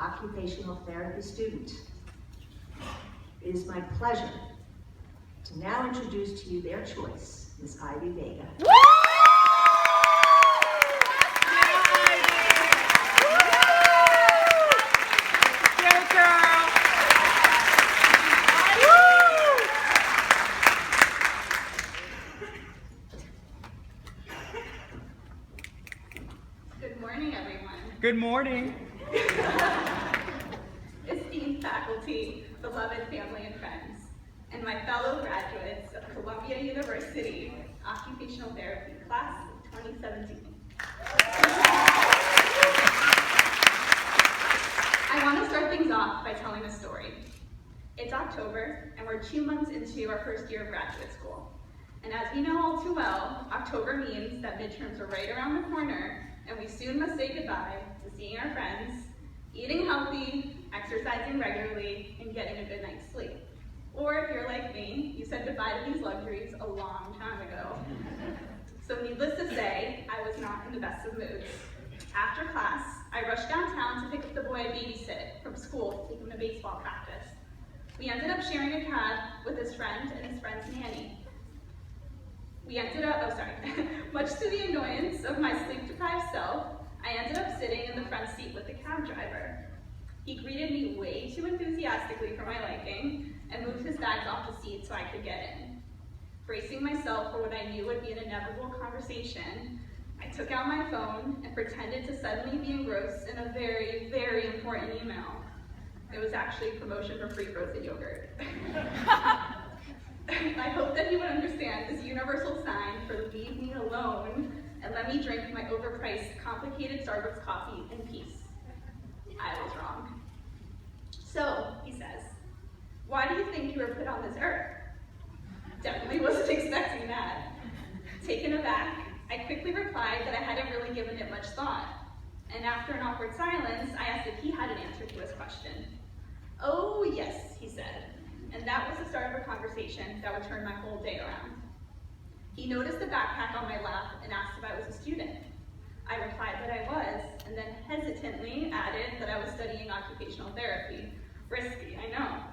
occupational therapy student. It is my pleasure to now introduce to you their choice, Ms. Ivy Vega. Good morning, everyone. Good morning. Esteemed faculty, beloved family and friends, and my fellow graduates of Columbia University Occupational Therapy Class of 2017. I want to start things off by telling a story. It's October, and we're 2 months into our first year of graduate school. And as we know all too well, October means that midterms are right around the corner, and we soon must say goodbye to seeing our friends, eating healthy, exercising regularly, and getting a good night's sleep. Or if you're like me, you said goodbye to these luxuries a long time ago. So needless to say, I was not in the best of moods. After class, I rushed downtown to pick up the boy I babysit from school to take him to baseball practice. We ended up sharing a cab with his friend and his friend's nanny. Much to the annoyance of my sleep-deprived self, I ended up sitting in the front seat with the cab driver. He greeted me way too enthusiastically for my liking and moved his bags off the seat so I could get in. Bracing myself for what I knew would be an inevitable conversation, I took out my phone and pretended to suddenly be engrossed in a very, very important email. It was actually a promotion for free frozen yogurt. I hope that you would understand this universal sign for leave me alone and let me drink my overpriced, complicated Starbucks coffee in peace. I was wrong. So, he says, why do you think you were put on this earth? Definitely wasn't expecting that. Taken aback, I quickly replied that I hadn't really given it much thought. And after an awkward silence, I asked if he had an answer to his question. Oh, yes, he said. And that was the start of a conversation that would turn my whole day around. He noticed the backpack on my lap and asked if I was a student. I replied that I was, and then hesitantly added that I was studying occupational therapy. Risky, I know.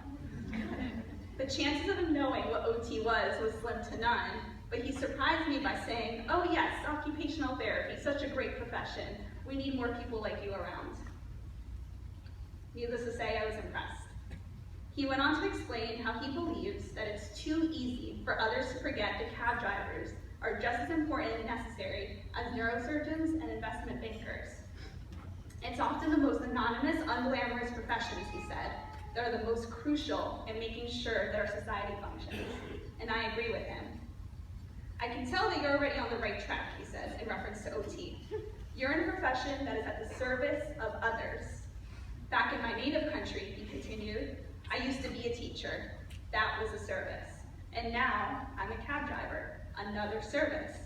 The chances of him knowing what OT was slim to none, but he surprised me by saying, oh yes, occupational therapy, such a great profession. We need more people like you around. Needless to say, I was impressed. He went on to explain how he believes that it's too easy for others to forget that cab drivers are just as important and necessary as neurosurgeons and investment bankers. It's often the most anonymous, unglamorous professions, he said, that are the most crucial in making sure that our society functions, and I agree with him. I can tell that you're already on the right track, he says, in reference to OT. You're in a profession that is at the service of others. Back in my native country, he continued, I used to be a teacher. That was a service. And now I'm a cab driver, another service.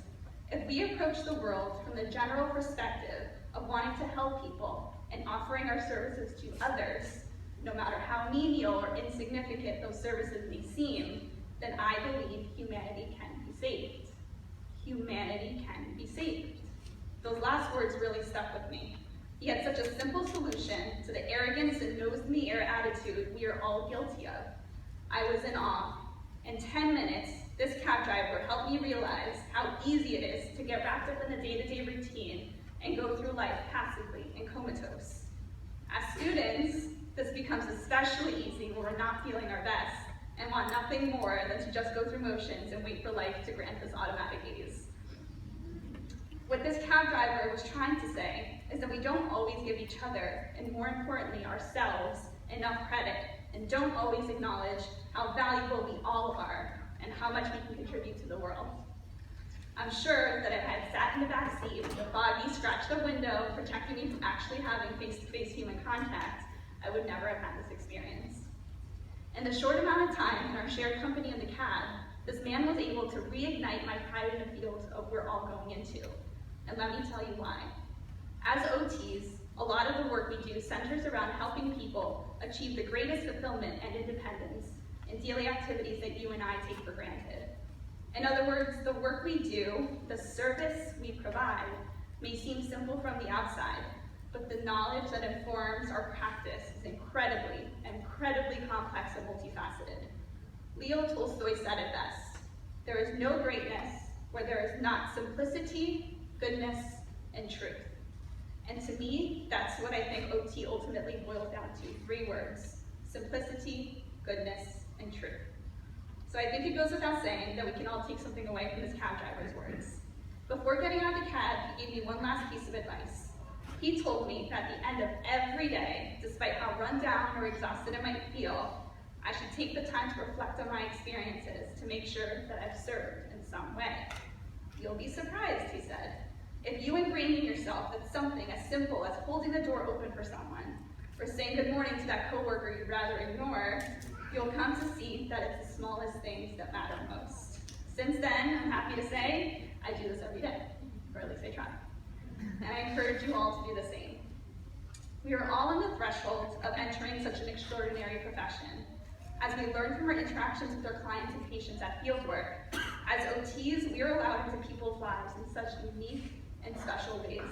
If we approach the world from the general perspective of wanting to help people and offering our services to others, no matter how menial or insignificant those services may seem, then I believe humanity can be saved. Humanity can be saved. Those last words really stuck with me. He had such a simple solution to the arrogance and nose-in-the-air attitude we are all guilty of. I was in awe. In 10 minutes, this cab driver helped me realize how easy it is to get wrapped up in the day-to-day routine and go through life passively and comatose. As students, this becomes especially easy when we're not feeling our best and want nothing more than to just go through motions and wait for life to grant us automatic ease. What this cab driver was trying to say is that we don't always give each other, and more importantly ourselves, enough credit, and don't always acknowledge how valuable we all are and how much we can contribute to the world. I'm sure that if I had sat in the back seat with the foggy, scratched-up window protecting me from actually having face-to-face human contact, I would never have had this experience. In the short amount of time in our shared company in the cab, this man was able to reignite my pride in the field of we're all going into. And let me tell you why. As OTs, a lot of the work we do centers around helping people achieve the greatest fulfillment and independence in daily activities that you and I take for granted. In other words, the work we do, the service we provide, may seem simple from the outside, but the knowledge that informs our practice is incredibly complex and multifaceted. Leo Tolstoy said it best: "There is no greatness where there is not simplicity, goodness, and truth." And to me, that's what I think OT ultimately boils down to: 3 words: simplicity, goodness, and truth. So I think it goes without saying that we can all take something away from this cab driver's words. Before getting out of the cab, he gave me one last piece of advice. He told me that at the end of every day, despite how run down or exhausted I might feel, I should take the time to reflect on my experiences to make sure that I've served in some way. "You'll be surprised," he said, "if you ingrain in yourself that something as simple as holding the door open for someone, or saying good morning to that coworker you'd rather ignore, you'll come to see that it's the smallest things that matter most." Since then, I'm happy to say, I do this every day, or at least I try. And I encourage you all to do the same. We are all on the threshold of entering such an extraordinary profession. As we learn from our interactions with our clients and patients at fieldwork, as OTs, we are allowed into people's lives in such unique and special ways.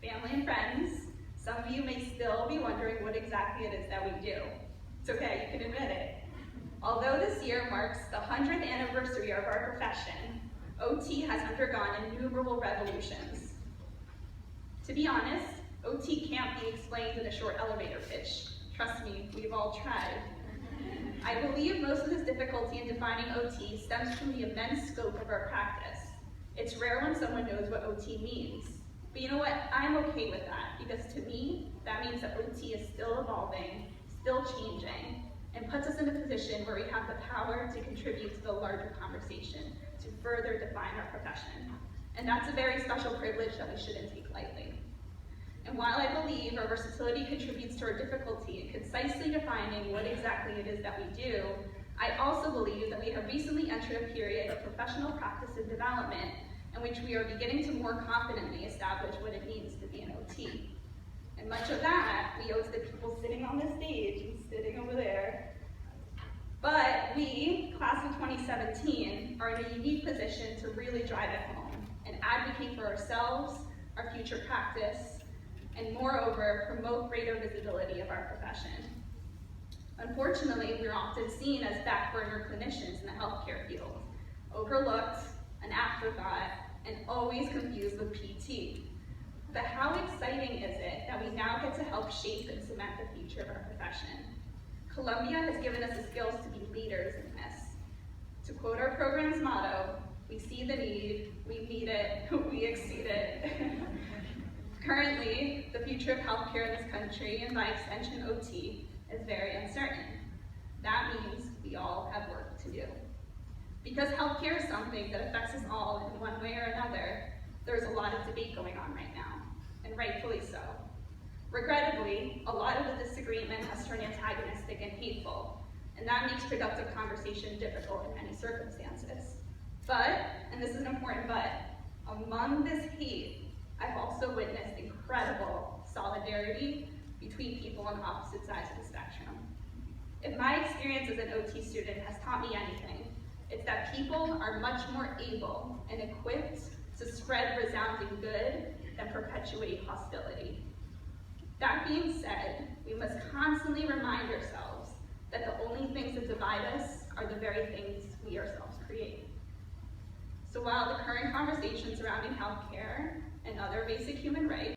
Family and friends, some of you may still be wondering what exactly it is that we do. It's okay, you can admit it. Although this year marks the 100th anniversary of our profession, OT has undergone innumerable revolutions. To be honest, OT can't be explained in a short elevator pitch. Trust me, we've all tried. I believe most of this difficulty in defining OT stems from the immense scope of our practice. It's rare when someone knows what OT means. But you know what? I'm okay with that, because to me, that means that OT is still evolving, still changing, and puts us in a position where we have the power to contribute to the larger conversation, to further define our profession. And that's a very special privilege that we shouldn't take lightly. And while I believe our versatility contributes to our difficulty in concisely defining what exactly it is that we do, I also believe that we have recently entered a period of professional practice and development in which we are beginning to more confidently establish what it means to be an OT. And much of that we owe to the people sitting on this stage and sitting over there. But we, class of 2017, are in a unique position to really drive it home and advocate for ourselves, our future practice, and moreover, promote greater visibility of our profession. Unfortunately, we're often seen as back-burner clinicians in the healthcare field, overlooked, an afterthought, and always confused with PT. But how exciting is it that we now get to help shape and cement the future of our profession? Columbia has given us the skills to be leaders in this. To quote our program's motto, we see the need, we meet it, we exceed it. Currently, the future of healthcare in this country, and by extension OT, is very uncertain. That means we all have work to do. Because healthcare is something that affects us all in one way or another, there's a lot of debate going on right now, and rightfully so. Regrettably, a lot of the disagreement has turned antagonistic and hateful, and that makes productive conversation difficult in many circumstances. But, and this is an important but, among this hate, I've also witnessed incredible solidarity between people on opposite sides of the spectrum. If my experience as an OT student has taught me anything, it's that people are much more able and equipped to spread resounding good than perpetuate hostility. That being said, we must constantly remind ourselves that the only things that divide us are the very things we ourselves create. So while the current conversation surrounding healthcare and other basic human rights